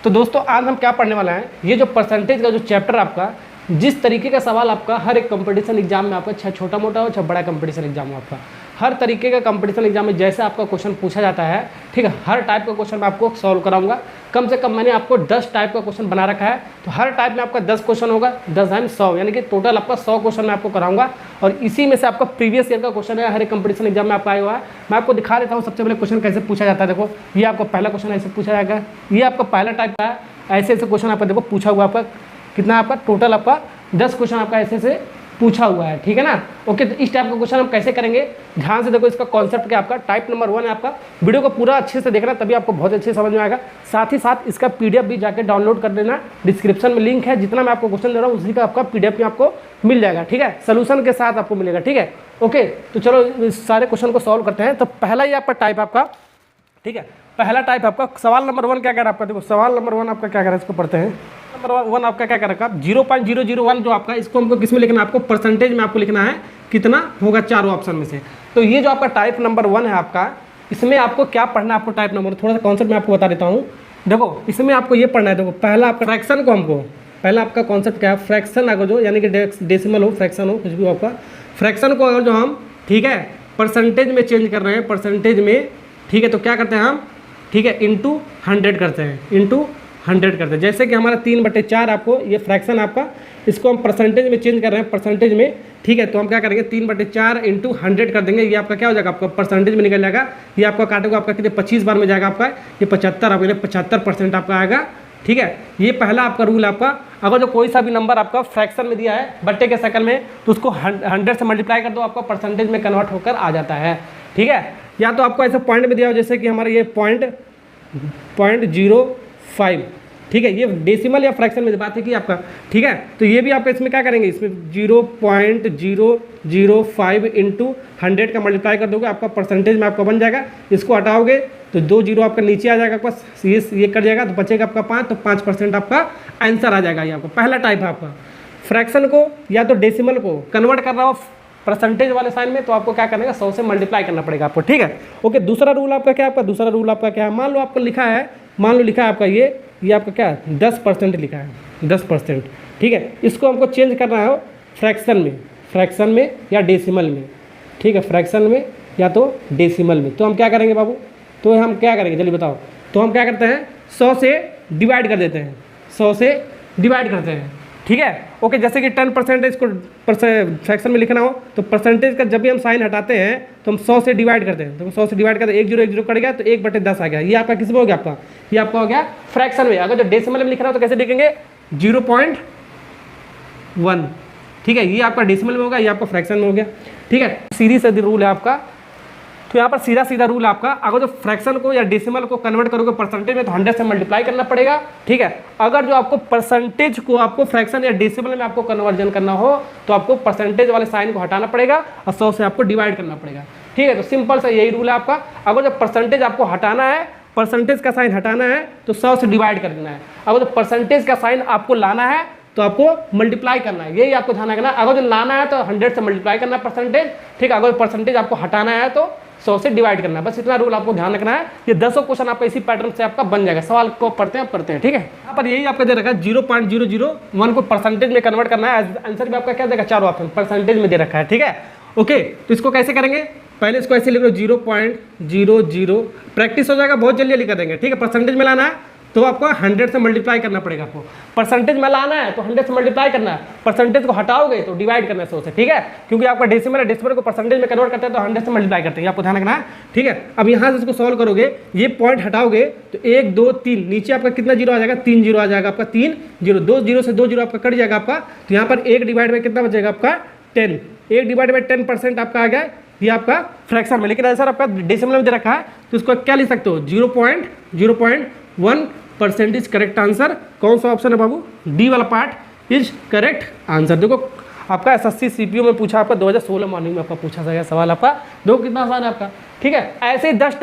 तो दोस्तों आज हम क्या पढ़ने वाला है, ये जो परसेंटेज का जो चैप्टर आपका, जिस तरीके का सवाल आपका हर एक कंपटीशन एग्जाम में आपका, चाहे छोटा मोटा हो चाहे बड़ा कंपटीशन एग्जाम हो, आपका हर तरीके का कंपटीशन एग्जाम में जैसे आपका क्वेश्चन पूछा जाता है, ठीक है, हर टाइप का क्वेश्चन मैं आपको सॉल्व कराऊंगा। कम से कम मैंने आपको 10 टाइप का क्वेश्चन बना रखा है, तो हर टाइप में आपका 10 क्वेश्चन होगा, 10 टाइम 100, यानी कि टोटल आपका 100 क्वेश्चन मैं आपको कराऊंगा। और इसी में से आपका प्रीवियस ईयर का क्वेश्चन है, हर एक कंपटीशन एग्जाम में आपका आया हुआ है। मैं आपको दिखा देता हूँ सबसे पहले क्वेश्चन कैसे पूछा जाता है। देखो, ये आपका पहला क्वेश्चन ऐसे पूछा जाएगा, ये आपका पहला टाइप का है। ऐसे ऐसे क्वेश्चन आपका देखो पूछा हुआ, आपका कितना, आपका टोटल आपका 10 क्वेश्चन आपका ऐसे से पूछा हुआ है, ठीक है ना। ओके, तो इस टाइप का क्वेश्चन हम कैसे करेंगे, ध्यान से देखो। इसका कॉन्सेप्ट क्या आपका, टाइप नंबर 1 है आपका। वीडियो को पूरा अच्छे से देखना, तभी आपको बहुत अच्छे समझ में आएगा। साथ ही साथ इसका पीडीएफ भी जाके डाउनलोड कर लेना, डिस्क्रिप्शन में लिंक है। जितना मैं आपको क्वेश्चन दे रहा हूँ उसी का आपका पीडीएफ में आपको मिल जाएगा, ठीक है, सोल्यूशन के साथ आपको मिलेगा, ठीक है। ओके, तो चलो इस सारे क्वेश्चन को सॉल्व करते हैं। तो पहला ही आपका टाइप आपका, ठीक है, पहला टाइप आपका सवाल नंबर 1 क्या कह रहा है आपका, देखो सवाल नंबर 1 आपका क्या कह रहा है, इसको पढ़ते हैं। नंबर 1 आपका क्या कर रखा है, 0.001 जो आपका, इसको हमको किस में लिखना है, आपको परसेंटेज में आपको लिखना है, कितना होगा चारों ऑप्शन में से। तो ये जो आपका टाइप नंबर 1 है आपका, इसमें आपको क्या पढ़ना है, आपको टाइप नंबर, थोड़ा सा कॉन्सेप्ट मैं आपको बता देता हूँ। देखो, इसमें आपको ये पढ़ना है। देखो, पहला आपका फ्रैक्शन को हमको, पहला आपका कॉन्सेप्ट क्या है, फ्रैक्शन अगर जो, यानी कि डेसिमल हो, फ्रैक्शन हो, कुछ भी हो आपका, फ्रैक्शन को अगर जो हम, ठीक है, परसेंटेज में चेंज कर रहे हैं, परसेंटेज में, ठीक है, तो क्या करते हैं हम, ठीक है, इंटू 100 करते हैं, इंटू 100 करते हैं। जैसे कि हमारा 3/4 आपको ये फ्रैक्शन आपका, इसको हम परसेंटेज में चेंज कर रहे हैं, परसेंटेज में, ठीक है, तो हम क्या करेंगे, 3/4 इंटू 100 कर देंगे। ये आपका क्या हो जाएगा, आपका परसेंटेज में निकल जाएगा। ये आपका काटेगा, आपका कितने 25 बार में जाएगा आपका, ये 75 आपके लिए 75% आपका आएगा, ठीक है। ये पहला आपका रूल आपका। अगर जो कोई सा भी नंबर आपका फ्रैक्शन में दिया है बट्टे के शक्ल में, तो उसको 100 से मल्टीप्लाई कर दो, आपका परसेंटेज में कन्वर्ट होकर आ जाता है, ठीक है। या तो आपको ऐसे पॉइंट में दिया हो, जैसे कि हमारा ये 0.05, ठीक है, ये डेसिमल या फ्रैक्शन में बात है कि आपका, ठीक है। तो ये भी आपका इसमें क्या करेंगे, इसमें 0.005 इंटू 100 का मल्टीप्लाई कर दोगे, आपका परसेंटेज में आपका बन जाएगा। इसको हटाओगे तो 2 जीरो आपका नीचे आ जाएगा, आपका ये कट जाएगा, तो बचेगा आपका 5, तो 5% आपका आंसर आ जाएगा। ये आपका पहला टाइप है आपका। फ्रैक्शन को या तो डेसिमल को कन्वर्ट कर रहा हो परसेंटेज वाले साइन में, तो आपको क्या करना है, 100 से मल्टीप्लाई करना पड़ेगा आपको, ठीक है। ओके, दूसरा रूल आपका क्या है, आपका दूसरा रूल आपका क्या है, मान लो आपको लिखा है, मान लो लिखा है आपका ये आपका क्या है, 10% लिखा है, 10%, ठीक है। इसको हमको चेंज करना है फ्रैक्शन में या डेसिमल में, ठीक है, फ्रैक्शन में या तो डेसिमल में। तो हम क्या करेंगे बाबू, तो हम क्या करेंगे जल्दी बताओ। तो हम क्या करते हैं, 100 से डिवाइड कर देते हैं, 100 से डिवाइड करते हैं, ठीक है। ओके, जैसे कि 10% इसको फ्रैक्शन में लिखना हो, तो परसेंटेज का जब भी हम साइन हटाते हैं तो हम 100 से डिवाइड करते हैं। तो 100 से डिवाइड करते हैं, 1 जीरो कट गया, तो 1/10 आ गया। ये आपका किस में हो गया, आपका ये आपका हो गया फ्रैक्शन में। अगर जो डेसिमल में लिखना हो तो कैसे लिखेंगे, 0.1, ठीक है, ये आपका डेसिमल में होगा, ये आपका फ्रैक्शन में हो गया, ठीक है। सीधी सीधी रूल है आपका। तो यहाँ पर सीधा सीधा रूल आपका, अगर जो फ्रैक्शन को या डेसिमल को कन्वर्ट करोगे परसेंटेज में, तो 100 से मल्टीप्लाई करना पड़ेगा, ठीक है। अगर जो आपको परसेंटेज को आपको फ्रैक्शन या डेसिमल में आपको कन्वर्जन करना हो, तो आपको परसेंटेज वाले साइन को हटाना पड़ेगा और 100 से आपको डिवाइड करना पड़ेगा, ठीक है। तो सिंपल सा यही रूल है आपका। अगर जो परसेंटेज आपको हटाना है, परसेंटेज का साइन हटाना है, तो 100 से डिवाइड कर देना है। अगर जो परसेंटेज का साइन आपको लाना है, तो आपको मल्टीप्लाई करना है, यही आपको ध्यान रखना है। अगर जो लाना है तो 100 से मल्टीप्लाई करना है परसेंटेज, ठीक है। अगर परसेंटेज आपको हटाना है तो 100 से डिवाइड करना है, बस इतना रूल आपको ध्यान रखना है। ये 10 क्वेश्चन आपका इसी पैटर्न से आपका बन जाएगा। सवाल को पढ़ते हैं, आप करते हैं, ठीक है। यहाँ पर यही आपका दे रखा है, 0.001 को परसेंटेज में कन्वर्ट करना है। आंसर भी आपका क्या देगा, चारों ऑप्शन परसेंटेज में दे रखा है, ठीक है। ओके, तो इसको कैसे करेंगे, पहले इसको ऐसे लिख लो, 0.00, प्रैक्टिस हो जाएगा, बहुत जल्दी लिख देंगे, ठीक है। परसेंटेज में लाना है तो आपको 100 से मल्टीप्लाई करना पड़ेगा। आपको परसेंटेज में लाना है तो 100 से मल्टीप्लाई करना है, परसेंटेज को हटाओगे तो डिवाइड करना है 100 से, ठीक है। क्योंकि आपका डेसिमल है, डेसिमल को परसेंटेज में कन्वर्ट करते हैं तो 100 से मल्टीप्लाई करते हैं, आपको ध्यान रखना है, ठीक है। अब यहाँ से इसको सॉल्व करोगे, ये पॉइंट हटाओगे तो 1 2 3, नीचे आपका कितना जीरो आ जाएगा, 3 जीरो आ जाएगा आपका, 3 जीरो, 2 जीरो से 2 जीरो आपका कट जाएगा आपका। तो यहाँ पर 1 डिवाइड में कितना बचेगा आपका, 10, 1 डिवाइड में 10% आपका आ गया, ये आपका फ्रैक्शन में। लेकिन आंसर आपका डेसिमल में दे रखा है, तो इसको क्या लिख सकते हो, 0.1% करेक्ट आंसर। कौन सा ऑप्शन है बाबू, डी वाला पार्ट इज करेक्ट आंसर। देखो आपका एसएससी सीपीयू में पूछा, आपका 2016 मॉर्निंग में आपका पूछा गया सवाल आपका, देखो कितना आसान है आपका, ठीक है। ऐसे ही 10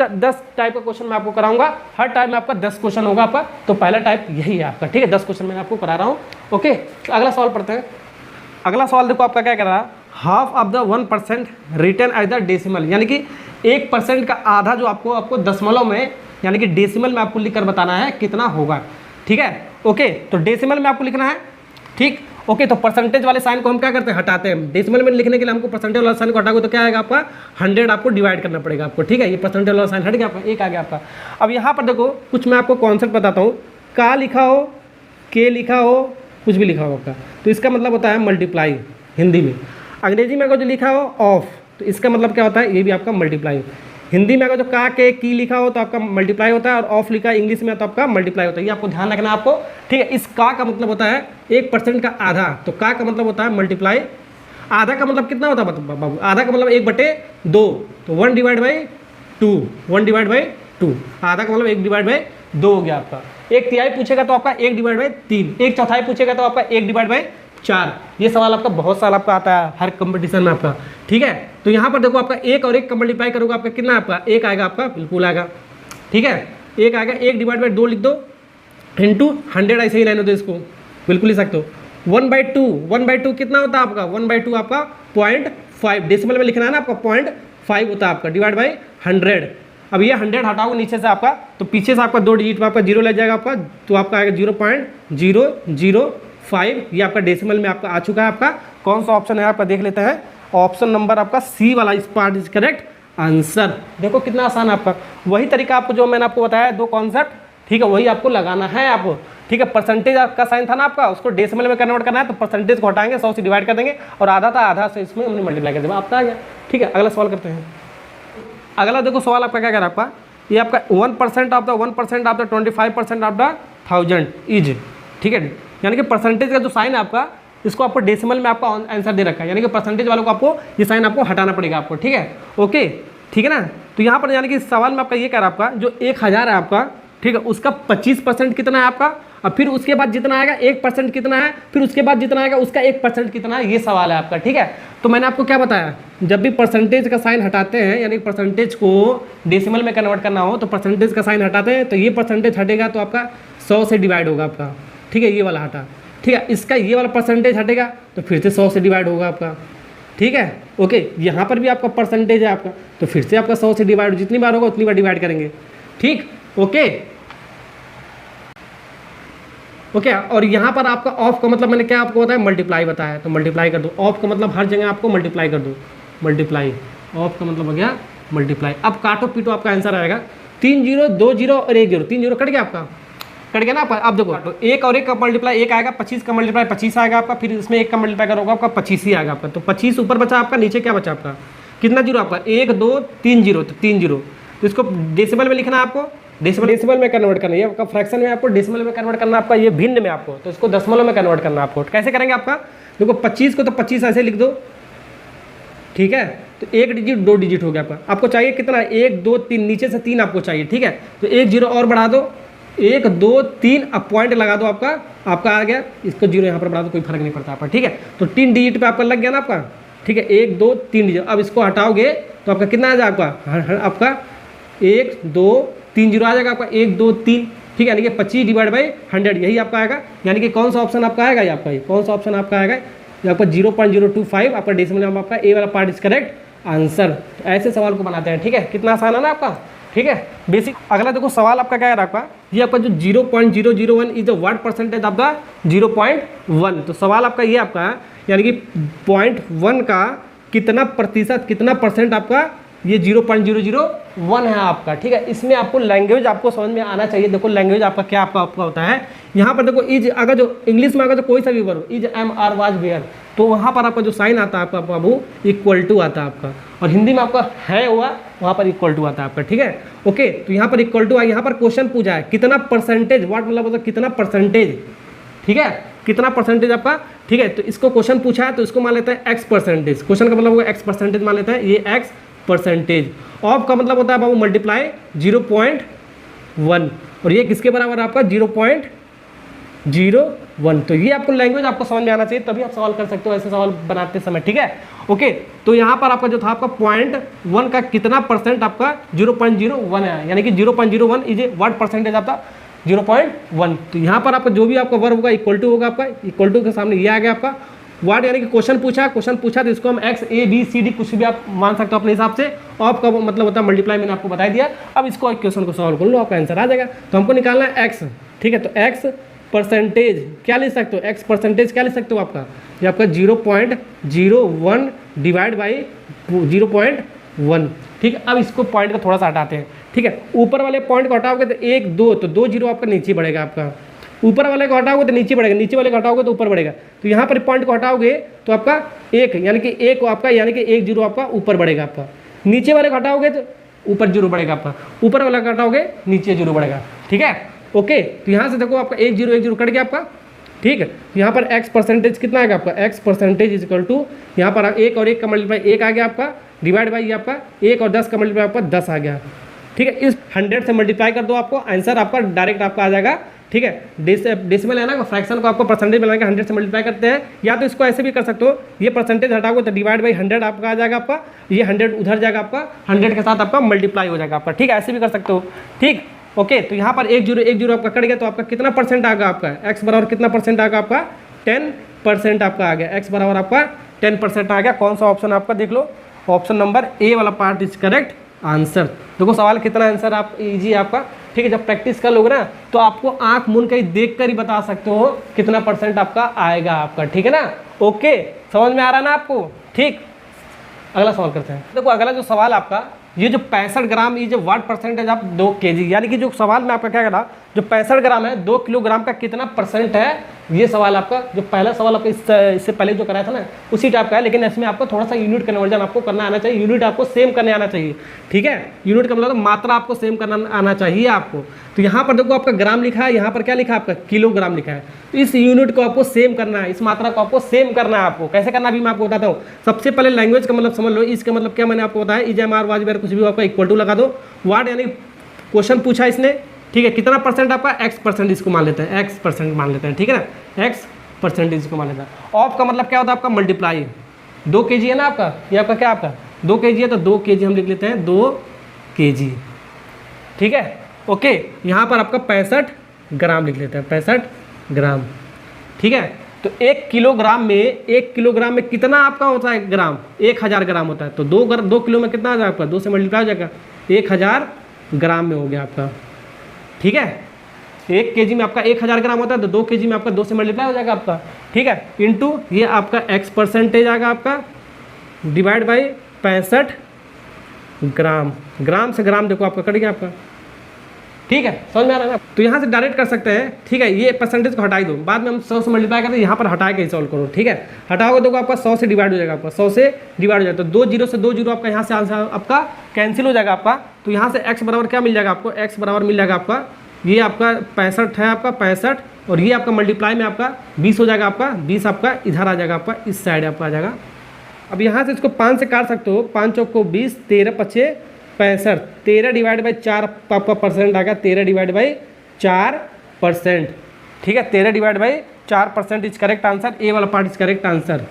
टाइप का क्वेश्चन मैं आपको कराऊंगा, हर टाइप में आपका 10 क्वेश्चन होगा आपका। तो पहला टाइप यही है आपका, ठीक है, 10 क्वेश्चन मैं आपको करा रहा हूँ। ओके, तो अगला सवाल पढ़ते हैं। अगला सवाल देखो आपका क्या कर रहा है, half of the 1% return as the decimal, यानी कि 1% का आधा जो आपको दशमलव में यानी कि डेसिमल में आपको लिखकर बताना है कितना होगा। ठीक है। ओके, तो डेसिमल में आपको लिखना है, ठीक। ओके, तो परसेंटेज वाले साइन को हम क्या करते हैं, हटाते हैं। डेसिमल में लिखने के लिए हमको परसेंटेज वाला साइन को हटाओगे तो क्या आएगा आपका 100 आपको डिवाइड करना पड़ेगा आपको, ठीक है। ये परसेंटेज वाला साइन हट गया आपका, एक आ गया आपका। अब यहाँ पर देखो कुछ मैं आपको कॉन्सेप्ट बताता हूँ, का लिखा हो, के लिखा हो, कुछ भी लिखा हो आपका, तो इसका मतलब होता है मल्टीप्लाई हिंदी में। अंग्रेजी में अगर जो लिखा हो ऑफ, तो इसका मतलब क्या होता है, ये भी आपका मल्टीप्लाई। हिंदी में अगर जो का के की लिखा हो तो आपका मल्टीप्लाई होता है, और ऑफ लिखा है इंग्लिश में तो आपका मल्टीप्लाई होता है। ये आपको ध्यान रखना आपको, ठीक है। इस का मतलब होता है 1% का आधा, तो का मतलब होता है मल्टीप्लाई। आधा का मतलब कितना होता है बाबू, आधा का मतलब 1/2, तो 1/2, 1/2। आधा का मतलब 1/2 हो गया आपका। 1/3 पूछेगा तो आपका 1/3, 1/4 पूछेगा तो आपका 1/4। ये सवाल आपका बहुत साल आपका आता है हर कंपटीशन में आपका, ठीक है। तो यहाँ पर देखो आपका 1 और 1 का मल्टीप्लाई करोगे आपका कितना आपका 1 आएगा आपका, बिल्कुल आएगा, ठीक है। 1 आएगा, 1/2 लिख दो, इंटू 100 ऐसे ही रहने दो, इसको बिल्कुल लिख सकते हो। 1/2 कितना होता है आपका, 1/2 आपका 0.5, डेसिमल में लिखना है ना आपका 0.5 होता है आपका, डिवाइड बाई 100। अब ये 100 हटाओगे नीचे से आपका, तो पीछे से आपका 2 डिजिट में आपका 0 लग जाएगा आपका, तो आपका आएगा 0.005। ये आपका डेसिमल में आपका आ चुका है। आपका कौन सा ऑप्शन है आपका देख लेते हैं, ऑप्शन नंबर आपका सी वाला, इस पार्ट इज करेक्ट आंसर। देखो कितना आसान है आपका, वही तरीका आपको जो मैंने आपको बताया 2 कॉन्सेप्ट, ठीक है, वही आपको लगाना है आपको, ठीक है। परसेंटेज आपका साइन था ना आपका, उसको डेसिमल में कन्वर्ट करना है, तो परसेंटेज को हटाएंगे, 100 से डिवाइड कर देंगे, और आधा था, आधा से इसमें हमने मल्टीप्लाई कर दिया, आपका आ गया, ठीक है। अगला सवाल करते हैं। अगला देखो सवाल आपका क्या कह रहा है आपका, ये आपका 1% of the 1% of the 25% of the 1000 is, ठीक है। यानी कि परसेंटेज का जो साइन है आपका, इसको आपको डेसिमल में आपका आंसर दे रखा है, यानी कि परसेंटेज वालों को आपको ये साइन आपको हटाना पड़ेगा आपको, ठीक है। ओके, ठीक है ना। तो यहाँ पर यानी कि सवाल में आपका ये कह रहा है आपका जो 1000 है आपका, ठीक है, उसका 25% कितना है आपका, और फिर उसके बाद जितना आएगा 1% कितना है, फिर उसके बाद जितना आएगा उसका 1% कितना है, ये सवाल है आपका, ठीक है। तो मैंने आपको क्या बताया, जब भी परसेंटेज का साइन हटाते हैं, यानी परसेंटेज को डेसिमल में कन्वर्ट करना हो तो परसेंटेज का साइन हटाते हैं, तो ये परसेंटेज हटेगा तो आपका 100 से डिवाइड होगा आपका, ठीक है, ये वाला हटा, ठीक है। इसका ये वाला परसेंटेज हटेगा तो फिर से 100 से डिवाइड होगा आपका, ठीक है। ओके, यहाँ पर भी आपका परसेंटेज है आपका, तो फिर से आपका 100 से डिवाइड, जितनी बार होगा उतनी बार डिवाइड करेंगे, ठीक। ओके ओके, और यहाँ पर आपका ऑफ का मतलब मैंने क्या आपको बताया, मल्टीप्लाई बताया, तो मल्टीप्लाई कर दो। ऑफ का मतलब हर जगह आपको मल्टीप्लाई कर दो, मल्टीप्लाई, ऑफ का मतलब हो गया मल्टीप्लाई। अब काटो पीटो आपका आंसर आएगा 3 0 2 0 और 1 0, 3 0 कट गया आपका, कट गया ना आपका। अब देखो तो 1 और 1 का मल्टीप्लाई 1 आएगा, 25 का मल्टीप्लाई 25 आएगा आपका, फिर इसमें 1 का मल्टीप्लाई करोगे आपका 25 ही आएगा आपका, तो 25 ऊपर बचा आपका, नीचे क्या बचा आपका, कितना जीरो आपका 1 2 3 0, तो 3 0। तो इसको डेसिमल में लिखना है आपको, डेसिमल में कन्वर्ट करना है, आपका फ्रैक्शन में आपको डेसिमल में कन्वर्ट करना है आपका, ये भिन्न में आपको, तो इसको दशमलव में कन्वर्ट करना है आपको। कैसे करेंगे आपका, देखो 25 को तो 25 ऐसे लिख दो, ठीक है। तो 1 डिजिट 2 डिजिट हो गया आपका, आपको चाहिए कितना 1 2 3, नीचे से 3 आपको चाहिए, ठीक है। तो 1 0 और बढ़ा दो, 1 2 3, अब पॉइंट लगा दो आपका आ गया, इसको 0 यहाँ पर बढ़ा दो, कोई फर्क नहीं पड़ता आपका, ठीक है। तो 3 डिजिट पे आपका लग गया ना आपका, ठीक है, 1 2 3 डिजिट। अब इसको हटाओगे तो आपका कितना आ जाएगा आपका 1 2 3 0 आ जाएगा आपका 1 2 3, ठीक है। यानी कि 25 डिवाइड बाई 100 यही आपका आएगा, यानी कि कौन सा ऑप्शन आपका आएगा, ये आपका, ये कौन सा ऑप्शन आपका आएगा, ये आपका 0.025 आपका डेसिमल में आपका ए वाला पार्ट इज करेक्ट आंसर। तो ऐसे सवाल को बनाते हैं, ठीक है, कितना आसान है ना आपका, ठीक है, बेसिक। अगला देखो सवाल आपका क्या है आपका, ये आपका जो 0.001 is the what percentage of the 0.1। तो सवाल आपका ये आपका है, यानी कि 0.1 का कितना प्रतिशत, कितना परसेंट आपका ये 0.001 है आपका, ठीक है। इसमें आपको लैंग्वेज आपको समझ में आना चाहिए। देखो लैंग्वेज आपका क्या आपका होता है, यहाँ पर देखो इज, अगर जो इंग्लिश में अगर जो कोई सा भी verb is am are was were, तो वहाँ पर आपका जो साइन आता है आपका बाबू इक्वल टू आता है आपका, और हिंदी में आपका है हुआ वहाँ पर इक्वल टू आता है आपका, ठीक है। ओके, तो यहाँ पर इक्वल टू है, यहाँ पर क्वेश्चन पूछा है कितना परसेंटेज, व्हाट मतलब होता है कितना परसेंटेज, ठीक है, कितना परसेंटेज आपका, ठीक है। तो इसको क्वेश्चन पूछा है तो इसको मान लेते हैं एक्स परसेंटेज, क्वेश्चन का मतलब होगा एक्स परसेंटेज मान लेते हैं, ये एक्स परसेंटेज। ऑफ का मतलब होता है बाबू मल्टीप्लाई 0.1, और ये किसके बराबर है आपका 0.01। तो ये आपको लैंग्वेज आपको समझ में आना चाहिए, तभी आप सवाल कर सकते हो ऐसे सवाल बनाते समय, ठीक है। ओके, तो यहाँ पर आपका जो था आपका 0.1 का कितना परसेंट आपका 0.01 है, यानी कि 0.01 इज ए व्हाट परसेंटेज आपका 0.1। तो यहाँ पर आपका जो भी आपका वर्ब होगा इक्वल टू होगा आपका, इक्वल टू के सामने ये आ गया आपका वर्ड, यानी कि क्वेश्चन पूछा तो इसको हम X A B C D कुछ भी आप मान सकते हो अपने हिसाब से। ऑफ का मतलब होता है मल्टीप्लाई, मैंने आपको बता दिया। अब इसको क्वेश्चन को सॉल्व कर लो, आपका आंसर आ जाएगा। तो हमको निकालना है एक्स, ठीक है। तो एक्स परसेंटेज क्या लिख सकते हो, एक्स परसेंटेज क्या लिख सकते हो आपका, ये आपका 0.01 डिवाइड बाई 0.1। ठीक है, अब इसको पॉइंट का थोड़ा सा हटाते हैं। ठीक है, ऊपर वाले पॉइंट को हटाओगे तो 1 2, तो 2 जीरो आपका नीचे बढ़ेगा आपका, ऊपर वाले को हटाओगे तो नीचे बढ़ेगा, नीचे वाले को हटाओगे तो ऊपर बढ़ेगा। तो यहाँ पर पॉइंट को हटाओगे तो आपका 1 यानी कि 1 आपका यानी कि 1 जीरो आपका ऊपर बढ़ेगा आपका, नीचे वाले को हटाओगे तो ऊपर जीरो बढ़ेगा आपका, ऊपर वाला को हटाओगे नीचे जीरो बढ़ेगा। ठीक है, ओके। तो यहाँ से देखो आपका 1 जीरो कट गया आपका। ठीक है, तो यहाँ पर एक्स परसेंटेज कितना आएगा आपका, X percentage is equal to, यहाँ पर 1 और 1 का मल्टीप्लाई 1 आ गया आपका, डिवाइड बाई आपका 1 और 10 का मल्टीप्लाई आपका 10 आ गया। ठीक है, इस 100 से मल्टीप्लाई कर दो, आपको आंसर आपका डायरेक्ट आपका आ जाएगा। ठीक है, डेसिमल है ना, फ्रैक्शन को आपको परसेंटेज बनाने के 100 से मल्टीप्लाई करते हैं, या तो इसको ऐसे भी कर सकते हो, ये परसेंटेज हटाओगे तो डिवाइड बाई 100 आपका आ जाएगा आपका, ये 100 उधर जाएगा आपका, 100 के साथ आपका मल्टीप्लाई हो जाएगा आपका। ठीक है, ऐसे भी कर सकते हो। ठीक, ओके। तो यहाँ पर 1 जीरो आपका कट गया, तो आपका कितना परसेंट आ गया आपका, एक्स बराबर कितना परसेंट आ गया आपका, 10% आपका आ गया, एक्स बराबर आपका 10% आ गया। कौन सा ऑप्शन आपका देख लो, ऑप्शन नंबर ए वाला पार्ट इज करेक्ट आंसर। देखो सवाल कितना आंसर आप इजी आपका। ठीक है, जब प्रैक्टिस कर लोगे ना तो आपको आंख मूंद कर ही देख कर ही बता सकते हो कितना परसेंट आपका आएगा आपका। ठीक है ना, ओके, समझ में आ रहा है ना आपको। ठीक, अगला सवाल करते हैं। देखो अगला जो सवाल आपका, ये जो 65 ग्राम, ये जो वाट परसेंटेज आप 2 kg, यानी कि जो सवाल में आपका क्या करा, जो 65 ग्राम है 2 किलोग्राम का कितना परसेंट है, ये सवाल आपका, जो पहला सवाल आपका इससे पहले जो कराया था ना उसी टाइप का है, लेकिन इसमें आपको थोड़ा सा यूनिट कन्वर्जन आपको करना आना चाहिए, यूनिट आपको सेम करने आना चाहिए। ठीक है, यूनिट का मतलब मात्रा आपको सेम करना आना चाहिए आपको। तो यहाँ पर देखो आपका ग्राम लिखा है, यहाँ पर क्या लिखा है आपका, किलोग्राम लिखा है। तो इस यूनिट को आपको सेम करना है, इस मात्रा को आपको सेम करना है। आपको कैसे करना भी मैं आपको बताता हूँ। सबसे पहले लैंग्वेज का मतलब समझ लो, इसका मतलब क्या मैंने आपको बताया, is am are was were कुछ भी आपका इक्वल टू लगा दो। वाट यानी क्वेश्चन पूछा इसने, ठीक है, कितना परसेंट आपका, एक्स परसेंट इसको मान लेते हैं, एक्स परसेंट मान लेते हैं। ठीक है ना, एक्स परसेंटेज इसको मान लेते हैं। ऑफ का मतलब क्या होता है आपका, मल्टीप्लाई। 2 kg है ना आपका, ये आपका क्या आपका 2 kg है, तो 2 kg हम लिख लेते हैं, 2 kg। ठीक है, ओके। यहाँ पर आपका 65 ग्राम लिख लेते हैं, 65 ग्राम। ठीक है, तो 1 किलोग्राम में कितना आपका होता है ग्राम, 1000 ग्राम होता है। तो 2 किलो में कितना आ जाएगा आपका, 2 से मल्टीप्लाई हो जाएगा, 1000 ग्राम में हो गया आपका। ठीक है, 1 kg में आपका 1000 ग्राम होता है, तो 2 kg में आपका 2 से मल्टीप्लाई हो जाएगा आपका। ठीक है, इंटू ये आपका एक्स परसेंटेज आएगा आपका, डिवाइड बाई 65 ग्राम। ग्राम से ग्राम देखो आपका कट गया आपका। ठीक है, समझ में आ रहा है ना। तो यहाँ से डायरेक्ट कर सकते हैं। ठीक है, ये परसेंटेज को हटा ही दो, बाद में हम 100 से मल्टीप्लाई करते हैं, यहाँ पर हटा के ही सॉल्व करो। ठीक है, हटाओगे देखो आपका 100 से डिवाइड हो जाएगा आपका, 100 से डिवाइड हो जाएगा, तो 2 जीरो से 2 जीरो आपका यहाँ से आंसर आपका कैंसिल हो जाएगा आपका। तो यहाँ से एक्स बराबर क्या मिल जाएगा आपको, एक्स बराबर मिल जाएगा आपका, ये आपका 65 है आपका 65, और ये आपका मल्टीप्लाई में आपका 20 हो जाएगा आपका, 20 आपका इधर आ जाएगा आपका, इस साइड आपका आ जाएगा। अब यहाँ से इसको 5 से काट सकते हो, 5 चौक को 20, 13 पचे 65, 13 डिवाइड बाई 4 आपका परसेंट आ गया, 13 डिवाइड बाई 4%। ठीक है, 13 divide by 4% is correct answer, A वाला पार्ट इज करेक्ट आंसर।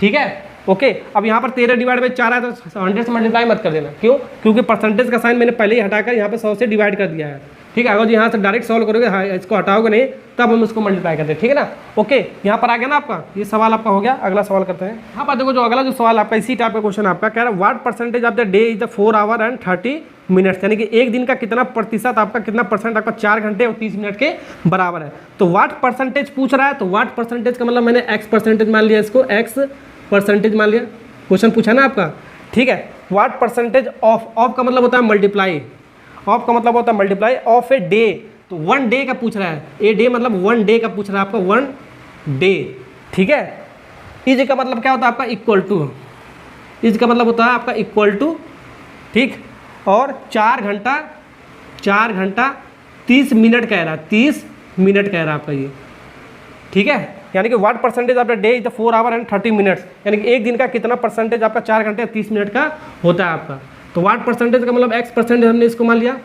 ठीक है, ओके। अब यहाँ पर 13 डिवाइड बाई 4 है, तो 100 से मल्टीप्लाई मत कर देना, क्यों, क्योंकि परसेंटेज का साइन मैंने पहले ही हटाकर यहाँ पे 100 से डिवाइड कर दिया है। ठीक है, अगर यहाँ से डायरेक्ट सॉल्व करोगे, हाँ, इसको हटाओगे नहीं, तब हम इसको मल्टीप्लाई करते हैं। ठीक है ना, ओके। यहाँ पर आ गया ना आपका, ये सवाल आपका हो गया। अगला सवाल करते हैं। यहाँ पर देखो, जो अगला जो सवाल आपका इसी टाइप का क्वेश्चन आपका कह रहा है, what percentage of the day is the 4 our and 30 minutes, यानी कि एक दिन का कितना प्रतिशत आपका, कितना परसेंट आपका 4 घंटे और 30 मिनट के बराबर है। तो व्हाट परसेंटेज पूछ रहा है, तो व्हाट परसेंटेज का मतलब मैंने एक्स परसेंटेज मान लिया, इसको एक्स परसेंटेज मान लिया, क्वेश्चन पूछा ना आपका। ठीक है, व्हाट परसेंटेज ऑफ का मतलब होता है मल्टीप्लाई, ऑफ का मतलब होता है मल्टीप्लाई ऑफ ए डे, तो 1 डे का पूछ रहा है, ए डे मतलब 1 डे का पूछ रहा है आपका, 1 डे। ठीक है, इज का मतलब क्या होता है आपका, इक्वल टू, इज का मतलब होता है आपका इक्वल टू। ठीक, और 4 घंटा 30 मिनट कह रहा है, 30 मिनट कह रहा है आपका ये। ठीक है, यानी कि what percentage of the day is the 4 our and 30 minutes, यानी कि एक दिन का कितना परसेंटेज आपका 4 घंटे 30 मिनट का होता है आपका। तो व्हाट परसेंटेज का मतलब एक्स परसेंटेज हमने इसको मान लिया।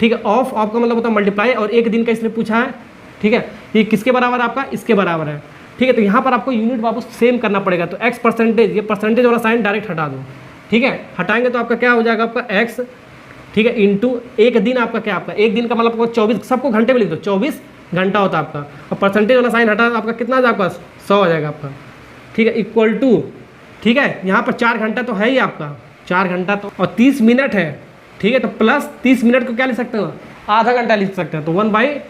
ठीक है, ऑफ का मतलब होता है मल्टीप्लाई, और एक दिन का इसने पूछा है। ठीक है, ये किसके बराबर है आपका, इसके बराबर है। ठीक है, तो यहाँ पर आपको यूनिट वापस सेम करना पड़ेगा, तो एक्स परसेंटेज, ये परसेंटेज वाला साइन डायरेक्ट हटा दो। ठीक है, हटाएंगे तो आपका क्या हो जाएगा आपका एक्स, ठीक है, इंटू एक दिन आपका क्या, आपका एक दिन का मतलब आपको 24, सबको घंटे में लिख दो, 24 घंटा होता है आपका, और परसेंटेज वाला साइन हटा आपका कितना आ जाएगा आपका 100 हो जाएगा आपका। ठीक है, इक्वल टू, ठीक है, यहाँ पर 4 घंटा तो है ही आपका, 4 घंटा तो, और 30 मिनट है। ठीक है, तो प्लस 30 मिनट को क्या लिख सकते हो, आधा घंटा लिख सकते हैं, तो 1/30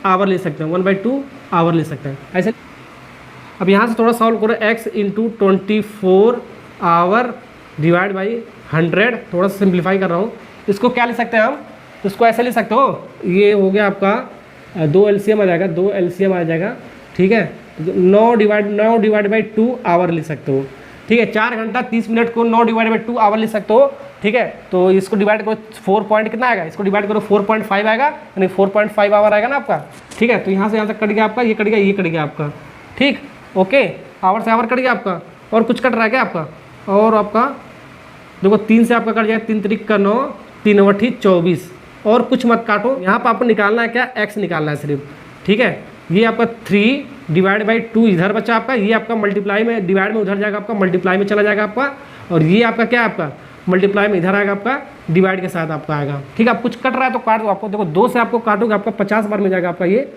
आवर ले सकते हैं, 1/2 आवर ले सकते हैं ऐसे। अब यहाँ से थोड़ा सॉल्व करो, x into 24 hour divide by 100, थोड़ा सा सिंप्लीफाई कर रहा हूँ। इसको क्या ले सकते हैं हम, इसको ऐसे ले सकते हो, ये हो गया आपका 2 LCM आ जाएगा, 2 LCM आ जाएगा, ठीक है। 9 डिवाइड बाई 2 आवर ले सकते हो, ठीक है। 4 घंटा 30 मिनट को 9 डिवाइड बाई 2 आवर ले सकते हो, ठीक है। तो इसको डिवाइड करो 4 पॉइंट कितना आएगा, इसको डिवाइड करो 4.5 आएगा, यानी 4.5 आवर आएगा ना आपका, ठीक है। तो यहाँ से यहाँ तक कट गया आपका, ये कट गया, ये कट गया आपका, ठीक, ओके। आवर से आवर कट गया आपका, और कुछ कट रहा है क्या आपका, और आपका देखो 3 से आपका कट जाएगा, 3 त्रिक का 9, 3 बट्ठी 24, और कुछ मत काटो। यहाँ पर आपको निकालना है क्या, x निकालना है सिर्फ, ठीक है। ये आपका 3 डिवाइड बाई 2 इधर बचा आपका, ये आपका मल्टीप्लाई में, डिवाइड में उधर जाएगा आपका, मल्टीप्लाई में चला जाएगा आपका, और ये आपका क्या है आपका मल्टीप्लाई में इधर आएगा आपका, डिवाइड के साथ आपका आएगा, ठीक है। आप कुछ कट रहा है तो काट दो आपको, देखो 2 से आपको काटोगे आपका 50 बार में जाएगा आपका ये,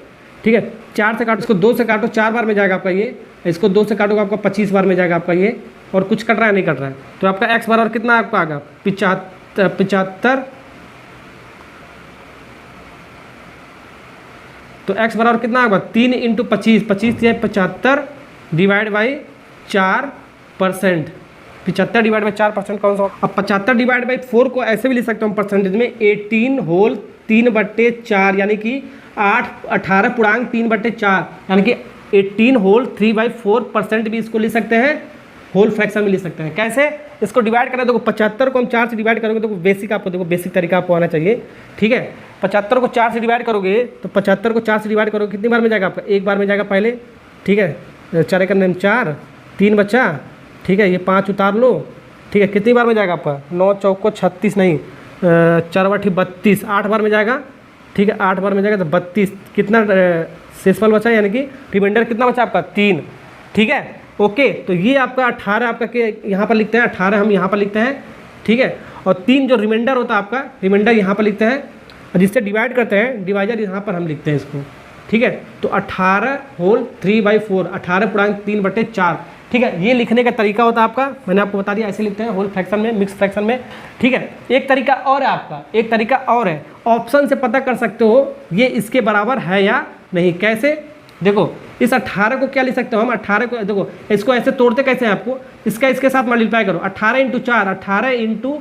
ठीक है। 4 से काटो, इसको 2 से काटो 4 बार में जाएगा आपका ये, इसको 2 से काटोगे आपका 25 बार में जाएगा आपका ये, और कुछ कट रहा है नहीं कट रहा है। तो आपका x बराबर कितना आपका आएगा 75, तो x बराबर कितना आएगा 3 इंटू 25, 25 या 75 डिवाइड बाई 4%, 75 डिवाइड बाई 4% कौन सा। अब 75 डिवाइड बाई 4 को ऐसे भी लिख सकते हो परसेंटेज में, 18 होल 3/4, यानी कि 18 3/4, यानी कि 18 होल 3/4% भी इसको लिख सकते हैं, होल फ्रैक्शन में लिख सकते हैं। कैसे इसको डिवाइड करें, देखो 75 को हम 4 से डिवाइड करोगे तो बेसिक आपको देखो बेसिक तरीका आपको आना चाहिए, ठीक है। 75 को 4 से डिवाइड करोगे तो 75 को 4 से डिवाइड करोगे कितनी बार में जाएगा आपका, एक बार में जाएगा पहले, ठीक है। 4 करने में 4, 3 बचा, ठीक है। ये 5 उतार लो, ठीक है। कितनी बार में जाएगा आपका 9 चौको 36 नहीं, 4 बट्ठी 32, 8 बार में जाएगा, ठीक है। 8 बार में जाएगा तो 32, कितना शेषफल बचा, यानी कि रिमाइंडर कितना बचा आपका 3, ठीक है, ओके। तो ये आपका 18 आपका के यहाँ पर लिखते हैं, 18 हम यहाँ पर लिखते हैं, ठीक है। और 3 जो रिमाइंडर होता है आपका, रिमाइंडर यहाँ पर लिखते हैं, और जिससे डिवाइड करते हैं डिवाइजर यहाँ पर हम लिखते हैं इसको, ठीक है। तो 18 होल 3/4, 18/3/4, ठीक है। ये लिखने का तरीका होता है आपका, मैंने आपको बता दिया, ऐसे लिखते हैं होल फ्रैक्शन में, मिक्स फ्रैक्शन में, ठीक है। एक तरीका और है आपका, एक तरीका और है, ऑप्शन से पता कर सकते हो ये इसके बराबर है या नहीं। कैसे, देखो इस 18 को क्या लिख सकते हो हम, 18 को देखो इसको ऐसे तोड़ते कैसे हैं आपको, इसका इसके साथ मल्टीप्लाई करो, 18 इंटू 4, 18 इंटू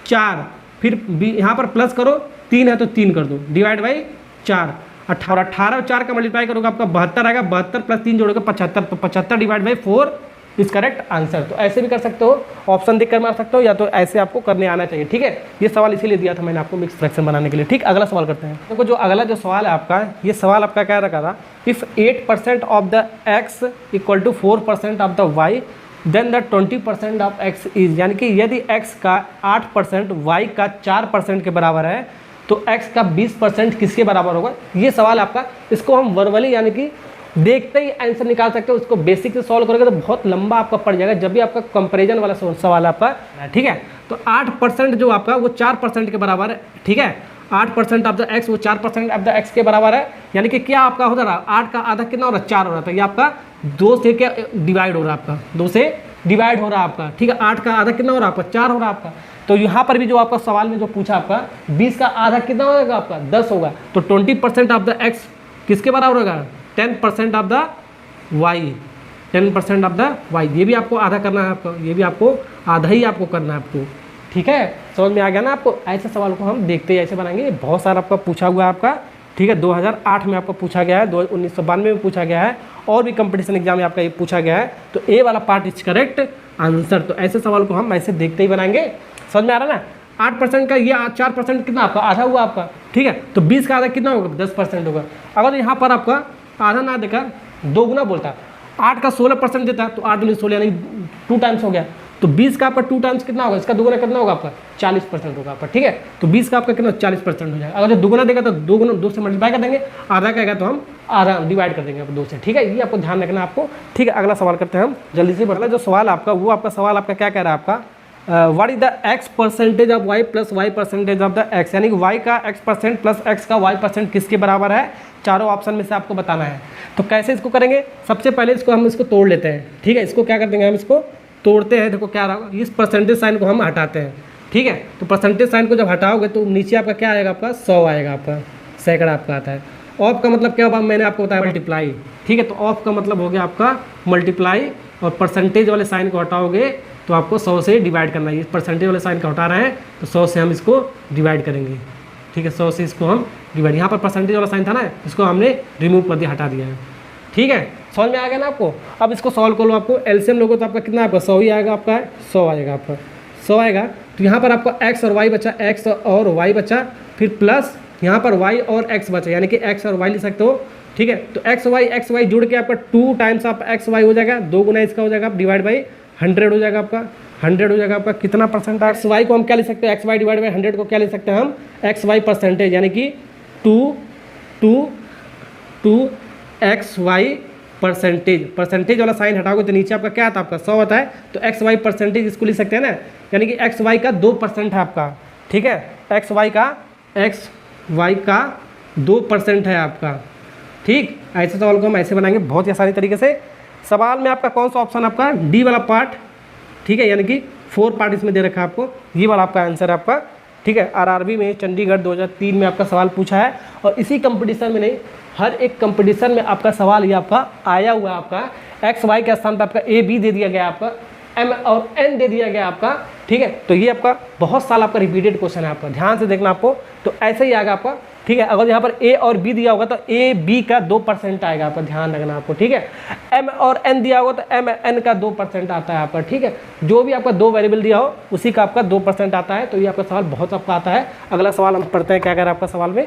4, फिर यहाँ पर प्लस करो, 3 है तो 3 कर दो, डिवाइड बाई 4, 18 और 4 का मल्टीप्लाई करोगे आपका 72 आएगा, 72 प्लस 3 जोड़ोगे 75, तो 75 divide by 4 is correct answer. तो ऐसे भी कर सकते हो, ऑप्शन देख कर मार सकते हो, या तो ऐसे आपको करने आना चाहिए, ठीक है। ये सवाल इसीलिए दिया था मैंने आपको मिक्स फ्रैक्शन बनाने के लिए, ठीक। अगला सवाल करते हैं। देखो जो अगला जो सवाल है आपका, ये सवाल आपका क्या रखा था, if 8% of the x equal to 4% of the y then the 20% of x is, यानी कि यदि x का 8% y का 4% के बराबर है तो x का 20% किसके बराबर होगा। ये सवाल आपका, इसको हम वर्बली यानी कि देखते ही आंसर निकाल सकते हो। उसको बेसिक से सॉल्व करोगे तो बहुत लंबा आपका पड़ जाएगा, जब भी आपका कंपैरिजन वाला सवाल आपका, ठीक है। तो 8% जो आपका वो 4% के बराबर है, ठीक है। 8% ऑफ द एक्स वो 4% ऑफ द एक्स के बराबर है, यानी कि क्या आपका हो रहा है, 8 का आधा कितना हो रहा है 4 हो रहा था, ये आपका 2 से क्या डिवाइड हो रहा है, आपका 2 से डिवाइड हो रहा है आपका, ठीक है। 8 का आधा कितना हो रहा है आपका 4 हो रहा है आपका। तो यहाँ पर भी जो आपका सवाल में जो पूछा आपका 20 का आधा कितना होगा आपका 10 होगा, तो 20% ऑफ द एक्स किसके बराबर होगा 10% of the Y, 10% of the Y. ये भी आपको आधा करना है आपको, ये भी आपको आधा ही आपको करना है आपको, ठीक है। समझ में आ गया ना आपको। ऐसे सवाल को हम देखते ही ऐसे बनाएंगे, ये बहुत सारा आपका पूछा हुआ है आपका, ठीक है। 2008 में आपको पूछा गया है, 1992 में पूछा गया है, और भी कंपटीशन एग्जाम में आपका ये पूछा गया है। तो ए वाला पार्ट इज करेक्ट आंसर। तो ऐसे सवाल को हम ऐसे देखते ही बनाएंगे, समझ में आ रहा है ना। 8% का ये 4% कितना आपका आधा हुआ आपका, ठीक है। तो 20 का आधा कितना होगा 10% होगा। अगर यहाँ पर आपका आधा ना देकर 2 गुना बोलता, 8 का 16% देता तो 8 दूनी 16 यानी 2 टाइम्स हो गया। तो 20 का आपका 2 टाइम्स कितना होगा, इसका दुगुना कितना होगा आपका 40% होगा आपका, ठीक है। तो 20 का आपका कितना 40% हो जाएगा। अगर जो दुगुना देगा तो 2 गुना 2 से मल्टीप्लाई कर देंगे, आधा कहेगा तो हम आधा डिवाइड कर देंगे 2 से, ठीक है। ये आपको ध्यान रखना आपको, ठीक है। अगला सवाल करते हैं हम जल्दी से। पहला जो सवाल आपका वो आपका सवाल आपका क्या कह रहा है आपका, what is the x percentage of y plus y percentage of the x, यानी कि y का x% प्लस x का y% किसके बराबर है, चारों ऑप्शन में से आपको बताना है। तो कैसे इसको करेंगे, सबसे पहले इसको हम इसको तोड़ लेते हैं, ठीक है। इसको क्या कर देंगे हम इसको तोड़ते हैं, देखो क्या रहा, इस परसेंटेज साइन को हम हटाते हैं, ठीक है। तो परसेंटेज साइन को जब हटाओगे तो नीचे आपका क्या आएगा, आपका 100 आएगा, आपका सैकड़ा आपका आता है। ऑफ का मतलब क्या हुआ, मैंने आपको बताया मल्टीप्लाई, ठीक है। तो ऑफ का मतलब हो गया आपका मल्टीप्लाई, और परसेंटेज वाले साइन को हटाओगे तो आपको 100 से डिवाइड करना है। परसेंटेज वाले साइन को हटा रहे हैं तो 100 से हम इसको डिवाइड करेंगे, ठीक है। 100 से इसको हम डिवाइड, यहाँ पर परसेंटेज वाला साइन था ना, इसको हमने रिमूव कर दिया, हटा दिया है, ठीक है। समझ में आ गया ना आपको। अब इसको सॉल्व कर लो, आपको एलसीएम लोगो तो आपका कितना, आपका 100 ही आएगा, आपका 100 आएगा, आपका 100 आएगा। तो यहाँ पर आपका एक्स और वाई बचा, एक्स और वाई बचा, फिर प्लस यहाँ पर वाई और एक्स बचा, यानी कि एक्स और वाई ले सकते हो, ठीक है। तो एक्स वाई जुड़ के आपका 2 टाइम्स आप एक्स वाई हो जाएगा, 2 गुना इसका हो जाएगा, डिवाइड बाई 100 हो जाएगा आपका, 100 हो जाएगा आपका। कितना परसेंट एक्स वाई को हम क्या ले सकते हैं, एक्स वाई डिवाइड बाई 100 को क्या ले सकते हैं हम, एक्स वाई परसेंटेज, यानी कि 2 एक्स वाई परसेंटेज वाला साइन हटाओगे तो नीचे आपका क्या आता है, आपका 100 आता है। तो एक्स वाई परसेंटेज इसको लिख सकते हैं ना, यानी कि एक्स वाई का 2% है आपका, ठीक है। एक्स वाई का 2% है आपका, ठीक। ऐसे सवाल को हम ऐसे बनाएंगे बहुत ही आसानी तरीके से। सवाल में आपका कौन सा ऑप्शन, आपका डी वाला पार्ट, ठीक है, यानी कि 4 पार्ट इसमें दे रखा है आपको, ये वाला आपका आंसर है आपका, ठीक है। आरआरबी में चंडीगढ़ 2003 में आपका सवाल पूछा है, और इसी कंपटीशन में नहीं, हर एक कंपटीशन में आपका सवाल ये आपका आया हुआ है। आपका एक्स वाई के स्थान पर आपका ए बी दे दिया गया, आपका एम और एन दे दिया गया आपका, ठीक है। तो ये आपका बहुत साल आपका रिपीटेड क्वेश्चन है, आपका ध्यान से देखना आपको, तो ऐसे ही आएगा आपका, ठीक है। अगर यहाँ पर ए और बी दिया होगा तो ए बी का 2% आएगा, आपका ध्यान रखना आपको, ठीक है। एम और एन दिया होगा तो एम एन का 2% आता है आपका, ठीक है। जो भी आपका 2 वेरिएबल दिया हो उसी का आपका 2% आता है। तो ये आपका सवाल बहुत आपका आता है। अगला सवाल हम पढ़ते हैं क्या कह रहा है आपका सवाल में।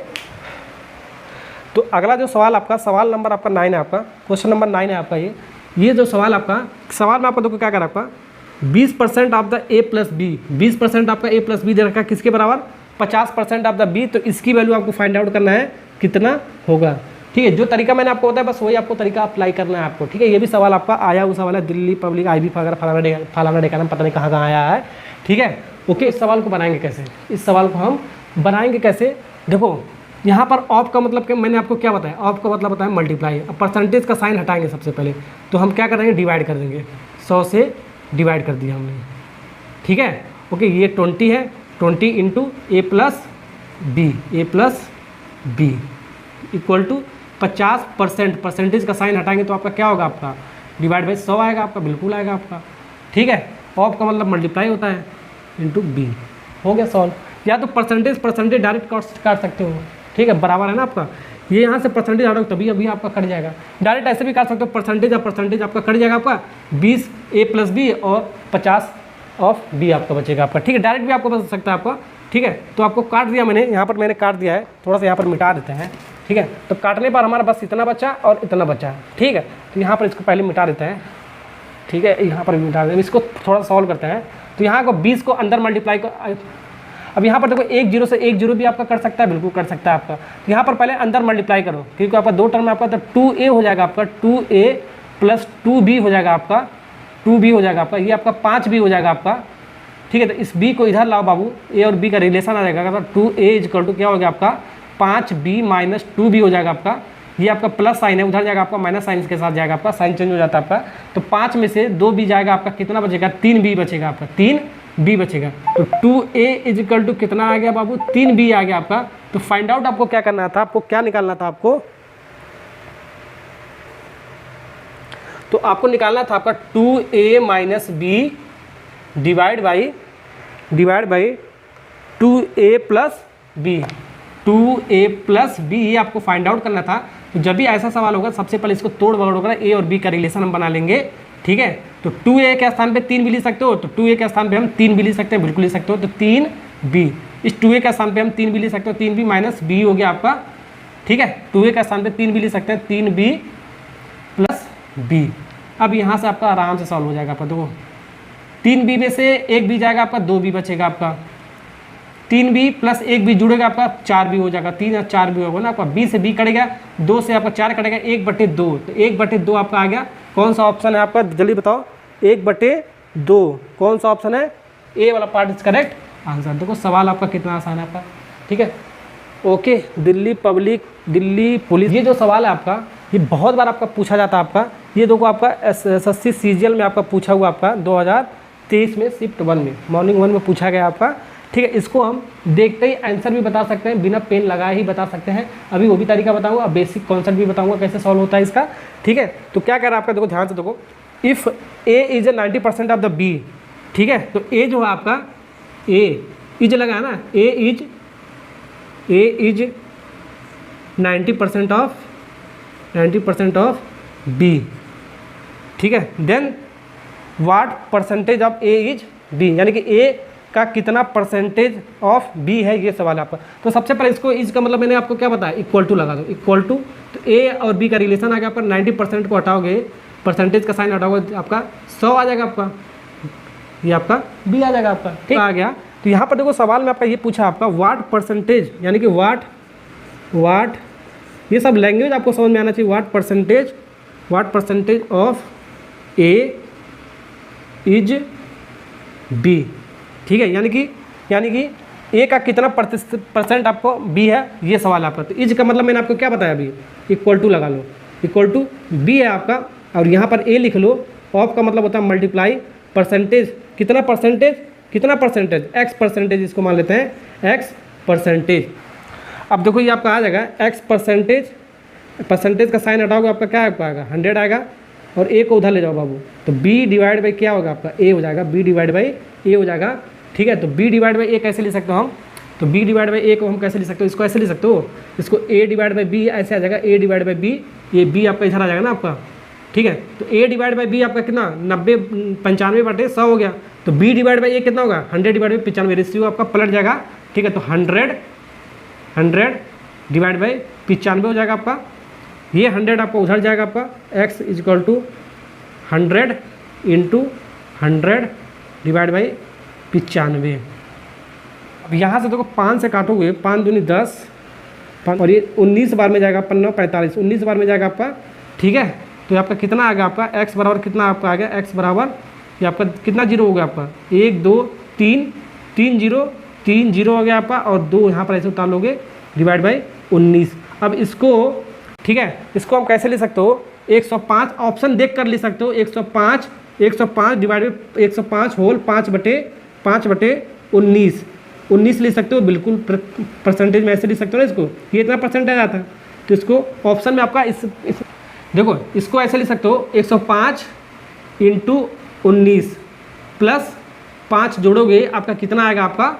तो अगला जो सवाल आपका, सवाल नंबर आपका 9 है, आपका क्वेश्चन नंबर 9 है आपका। ये जो सवाल आपका, सवाल में आपको देखो क्या कर रहा है आपका, 20% of the A plus B, 20% आपका ए प्लस बी दे रखा है, किसके बराबर, 50% ऑफ द बी। तो इसकी वैल्यू आपको फाइंड आउट करना है कितना होगा, ठीक है। जो तरीका मैंने आपको बताया बस वही आपको तरीका अप्लाई करना है आपको, ठीक है। ये भी सवाल आपका आया हुआ सवाल है, दिल्ली पब्लिक IB वगैरह फलाना डेकाना पता नहीं कहाँ कहाँ आया है, ठीक है। ओके, इस सवाल को बनाएंगे कैसे, इस सवाल को हम बनाएंगे कैसे, देखो यहाँ पर ऑफ का मतलब क्या, मैंने आपको क्या बताया, ऑफ का मतलब बताया मल्टीप्लाई। अब परसेंटेज का साइन हटाएंगे सबसे पहले, तो हम क्या करेंगे, डिवाइड कर देंगे, 100 से डिवाइड कर दिया हमने, ठीक है। ओके, ये 20 है, 20 into A plus B equal to 50%, percentage का साइन हटाएंगे तो आपका क्या होगा, आपका डिवाइड बाई 100 आएगा, आपका बिल्कुल आएगा आपका, ठीक है। ऑफ का मतलब मल्टीप्लाई होता है इंटू बी, हो गया सॉल्व। या तो परसेंटेज डायरेक्ट काट सकते हो, ठीक है, बराबर है ना आपका, ये यहाँ से परसेंटेज हटाओ तभी अभी आपका कट जाएगा। डायरेक्ट ऐसे भी काट सकते हो, परसेंटेज आपका कट जाएगा, आपका 20 ए प्लस बी और 50 ऑफ बी आपका बचेगा आपका, ठीक है। डायरेक्ट भी आपको बच सकता है आपका, ठीक है। तो आपको काट दिया मैंने, यहाँ पर मैंने काट दिया है, थोड़ा सा यहाँ पर मिटा देते हैं, ठीक है। तो काटने पर हमारा बस इतना बचा और इतना बचा है, ठीक है। तो यहाँ पर इसको पहले मिटा देते हैं, ठीक है, यहाँ पर मिटा देते हैं, इसको थोड़ा सॉल्व करते हैं। तो यहाँ को 20 को अंदर मल्टीप्लाई कर, अब यहाँ पर देखो 1 0 से 1 0 भी आपका कर सकता है, बिल्कुल कर सकता है आपका। तो यहाँ पर पहले अंदर मल्टीप्लाई करो, क्योंकि आपका 2 टर्म में आपका तो 2a हो जाएगा, आपका 2a प्लस 2b हो जाएगा, आपका 2b हो जाएगा आपका, ये आपका 5b हो जाएगा आपका, ठीक है। तो इस b को इधर लाओ बाबू, a और b का रिलेशन आ जाएगा, तो 2a इक्वल टू क्या हो गया आपका 5b माइनस 2b हो जाएगा आपका। ये आपका प्लस साइन है, उधर जाएगा आपका माइनस साइन के साथ जाएगा, आपका साइन चेंज हो जाता है आपका। तो 5 में से 2b जाएगा, आपका कितना बचेगा, 3b बचेगा आपका, 3b बचेगा। तो 2a इक्वल टू कितना आ गया बाबू, 3b आ गया आपका। तो फाइंड आउट आपको क्या करना था, आपको क्या निकालना था, आपको निकालना था आपका 2a minus B divide by 2a plus B, 2a plus B, ये आपको फाइंड आउट करना था। तो जब भी ऐसा सवाल होगा सबसे पहले इसको तोड़ बगड़ होगा, a और b का रिलेशन हम बना लेंगे, ठीक है। तो 2a के स्थान पे 3 भी ले सकते हो, तो 2a के स्थान पे हम 3 भी ले सकते हैं, बिल्कुल ले सकते हो। तो 3b, इस 2a के स्थान पे हम 3 भी ले सकते हो, 3b माइनस b हो गया आपका, ठीक है। 2a के स्थान पे 3 भी ले सकते हैं, 3b प्लस b। अब यहाँ से आपका आराम से सॉल्व हो जाएगा आपका। देखो 3b में से 1b जाएगा आपका, 2b बचेगा आपका, 3b प्लस 1b जुड़ेगा आपका, 4b हो जाएगा, 3 और 4b होगा ना आपका। b से b कटेगा, 2 से आपका 4 कटेगा, 1/2, तो 1/2 आपका आ गया। कौन सा ऑप्शन है आपका, जल्दी बताओ, 1/2 कौन सा ऑप्शन है, ए वाला पार्ट इज करेक्ट आंसर। देखो सवाल आपका कितना आसान है आपका, ठीक है। ओके, दिल्ली पुलिस, ये जो सवाल है आपका ये बहुत बार आपका पूछा जाता है आपका। ये देखो आपका SSC CGL में आपका पूछा हुआ, आपका 2023 में शिफ्ट 1 में मॉर्निंग 1 में पूछा गया आपका, ठीक है, इसको हम देखते ही आंसर भी बता सकते हैं, बिना पेन लगाए ही बता सकते हैं। अभी वो भी तरीका बताऊंगा, बेसिक कॉन्सेप्ट भी बताऊंगा कैसे सॉल्व होता है इसका। ठीक है, तो क्या कह रहा है आपका, देखो ध्यान से देखो, if A is 90% of the B, ठीक है, तो ए जो है आपका, ए इज लगा है ना, ए इज 90% ऑफ बी, ठीक है, then what percentage of A is B, यानी कि ए का कितना परसेंटेज ऑफ बी है, ये सवाल है आपका। तो सबसे पहले इसको इज का मतलब मैंने आपको क्या बताया, इक्वल टू लगा दो, इक्वल टू, तो ए और बी का रिलेशन आ गया आपका, 90% को हटाओगे, परसेंटेज का साइन हटाओगे, आपका 100 आ जाएगा आपका, ये आपका बी आ जाएगा आपका, ठीक आ गया। तो यहाँ पर देखो सवाल में आपका ये पूछा आपका व्हाट परसेंटेज, यानी कि व्हाट ये सब लैंग्वेज आपको समझ में आना चाहिए, what percentage of A is B, ठीक है, यानी कि ए का कितना परसेंट आपको बी है, ये सवाल है आपका। तो इज का मतलब मैंने आपको क्या बताया अभी, इक्वल टू लगा लो, इक्वल टू बी है आपका, और यहाँ पर ए लिख लो, ऑफ का मतलब होता है मल्टीप्लाई परसेंटेज, कितना परसेंटेज, एक्स परसेंटेज, इसको मान लेते हैं एक्स परसेंटेज। अब देखो ये आपका आ जाएगा एक्स परसेंटेज का साइन हटाओगे, आपका क्या आएगा 100 आएगा, और ए को उधर ले जाओ बाबू, तो बी डिवाइड बाई क्या होगा आपका, ए हो जाएगा, बी डिवाइड बाई ए हो जाएगा, ठीक है। तो बी डिवाइड बाई ए कैसे ले सकते हो हम, तो बी डिवाइड बाई ए को हम कैसे ले सकते हो, इसको ऐसे ले सकते हो, इसको ए डिवाइड बाई बी ऐसे आ जाएगा, ए डिवाइड बाई बी, ये बी आपका इधर आ जाएगा ना आपका, ठीक है। तो ए डिवाइड बाई बी आपका कितना 95/100 हो गया, तो बी डिवाइड बाई ए कितना होगा 100 डिवाइड बाई 95, रेशियो आपका पलट जाएगा, ठीक है। तो 100 डिवाइड बाई 95 हो जाएगा आपका, ये 100 आपका उधर जाएगा आपका, x is equal to 100 into 100 divide by 95। अब यहाँ से देखो 5 से काटोगे, 5 दूनी 10, और ये 19 बार में जाएगा, 5 45, 19 बार में जाएगा आपका, ठीक है। तो आपका कितना आ गया आपका, x बराबर कितना आपका आ गया, x बराबर ये आपका कितना जीरो हो गया आपका, 1 2 3 3 0 हो गया आपका, और 2 यहाँ पर ऐसे उतार लोगे डिवाइड बाई 19। अब इसको, ठीक है, इसको हम कैसे ले सकते हो, 105 ऑप्शन देख कर ले सकते हो, 105 डिवाइड बाई 105 होल 5/19 ले सकते हो, बिल्कुल परसेंटेज में ऐसे ले सकते हो ना इसको, ये इतना परसेंटेज आता है। तो इसको ऑप्शन में आपका इस देखो, इसको ऐसे ले सकते हो, 105 इंटू 19 प्लस 5 जोड़ोगे, आपका कितना आएगा आपका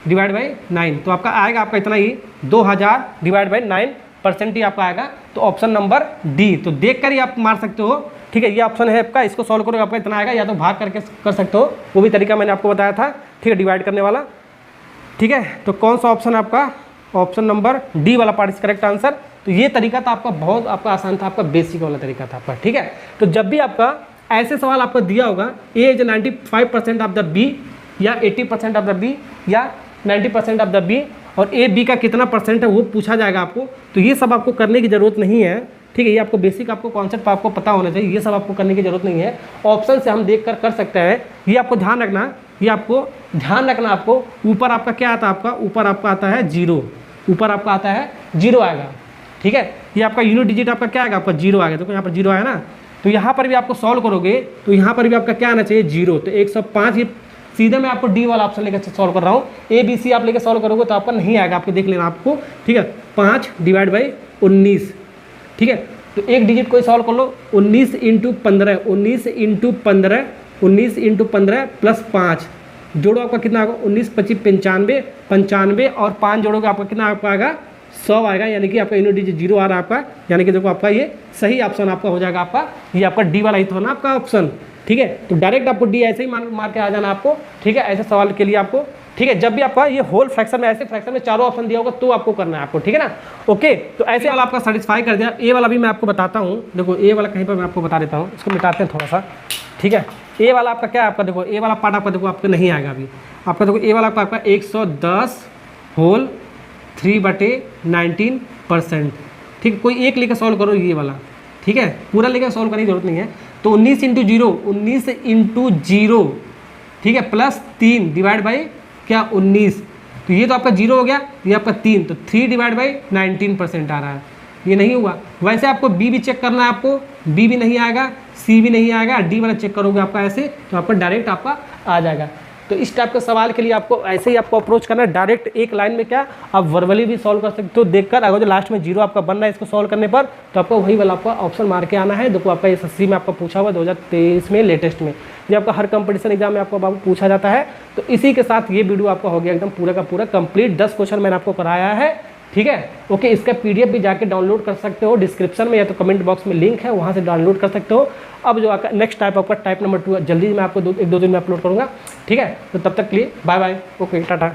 डिवाइड बाई 9, तो आपका आएगा आपका इतना ही 2000 डिवाइड बाई 9% ही आपका आएगा। तो ऑप्शन नंबर डी, तो देख कर ही आप मार सकते हो, ठीक है, ये ऑप्शन है आपका, इसको सॉल्व करोगे आपका इतना आएगा, या तो भाग करके कर सकते हो, वो भी तरीका मैंने आपको बताया था, ठीक है, डिवाइड करने वाला, ठीक है। तो कौन सा ऑप्शन आपका, ऑप्शन नंबर डी वाला पार्ट इज करेक्ट आंसर। तो ये तरीका था आपका, बहुत आपका आसान था, आपका बेसिक वाला तरीका था आपका, ठीक है। तो जब भी आपका ऐसे सवाल आपको दिया होगा, ए इज 95% ऑफ द बी, या 80% ऑफ द बी, या 90% ऑफ द बी, और ए बी का कितना परसेंट है वो पूछा जाएगा आपको, तो ये सब आपको करने की ज़रूरत नहीं है, ठीक है। ये आपको बेसिक आपको कॉन्सेप्ट आपको पता होना चाहिए, ये सब आपको करने की ज़रूरत नहीं है, ऑप्शन से हम देख कर सकते हैं। ये आपको ध्यान रखना, ये आपको ध्यान रखना, आपको ऊपर आपका क्या आता है, आपका ऊपर आपका आता है 0, ऊपर आपका आता है 0 आएगा, ठीक है। ये आपका यूनिट डिजिट आपका क्या आएगा, आपका 0 आ गया, देखो यहाँ पर 0 आया ना, तो यहाँ पर भी आपको सॉल्व करोगे तो यहाँ पर भी आपका क्या आना चाहिए 0, तो 105, ये सीधे मैं आपको डी वाला ऑप्शन लेकर सॉल्व कर रहा हूँ, ए बी सी आप लेकर सॉल्व करोगे तो आपका नहीं आएगा, आपको देख लेना आपको, ठीक है। 5 डिवाइड बाई 19, ठीक है, तो एक डिजिट को सॉल्व कर लो, 19 इंटू 15 प्लस 5 जोड़ो, आपका कितना आएगा 19 25 95 और 5 जोड़ोगे आपका कितना आपका आएगा 100 आएगा, यानी कि आपका यूनिट डिजिट 0 आ रहा है आपका, यानी कि देखो आपका ये सही ऑप्शन आपका हो जाएगा, आपका ये आपका डी वाला ही था ना आपका ऑप्शन, ठीक है। तो डायरेक्ट आपको डी ऐसे ही मार के आ जाना आपको, ठीक है, ऐसे सवाल के लिए आपको, ठीक है। जब भी आपका ये होल फ्रैक्शन में, ऐसे फ्रैक्शन में चारों ऑप्शन दिया होगा तो आपको करना है आपको, ठीक है ना, ओके। तो ऐसे वाला आपका सेटिस्फाई कर दिया। ए वाला भी मैं आपको बताता हूँ, देखो ए वाला कहीं पर मैं आपको बता देता हूँ, इसको मिटाते हैं थोड़ा सा, ठीक है। ए वाला आपका क्या है, आपका देखो ए वाला पार्ट आपका देखो आपका नहीं आएगा अभी, आपका देखो ए वाला आपका 110 होल 3/19%, ठीक, कोई एक लेकर सॉल्व करो ये वाला, ठीक है, पूरा लेकर सॉल्व करने की जरूरत नहीं है। तो 19 इंटू 0, ठीक है, प्लस 3 डिवाइड बाई क्या 19, तो ये तो आपका 0 हो गया, ये आपका 3, तो 3 डिवाइड बाई 19% आ रहा है, ये नहीं हुआ। वैसे आपको बी भी चेक करना है, आपको बी भी नहीं आएगा, सी भी नहीं आएगा, डी वाला चेक करोगे आपका ऐसे, तो आपका डायरेक्ट आपका आ जाएगा। तो इस टाइप के सवाल के लिए आपको ऐसे ही आपको अप्रोच करना है, डायरेक्ट एक लाइन में क्या आप वर्बली भी सॉल्व कर सकते हो देखकर। अगर जो लास्ट में 0 आपका बन रहा है इसको सॉल्व करने पर, तो आपको वही वाला आपका ऑप्शन मार के आना है। देखो आपका SSC में आपका पूछा हुआ 2023 में लेटेस्ट में, ये आपका हर कंपटीशन एग्जाम में आपको पूछा जाता है। तो इसी के साथ ये वीडियो आपका हो गया एकदम पूरा का पूरा कंप्लीट। 10 क्वेश्चन मैंने आपको कराया है, ठीक है। ओके, इसका PDF भी जाके डाउनलोड कर सकते हो, डिस्क्रिप्शन में या तो कमेंट बॉक्स में लिंक है, वहाँ से डाउनलोड कर सकते हो। अब जो आपका नेक्स्ट टाइप आपका टाइप नंबर 2 जल्दी मैं आपको 1-2 दिन में अपलोड करूँगा, ठीक है। तो तब तक के लिए बाय बाय, ओके टाटा।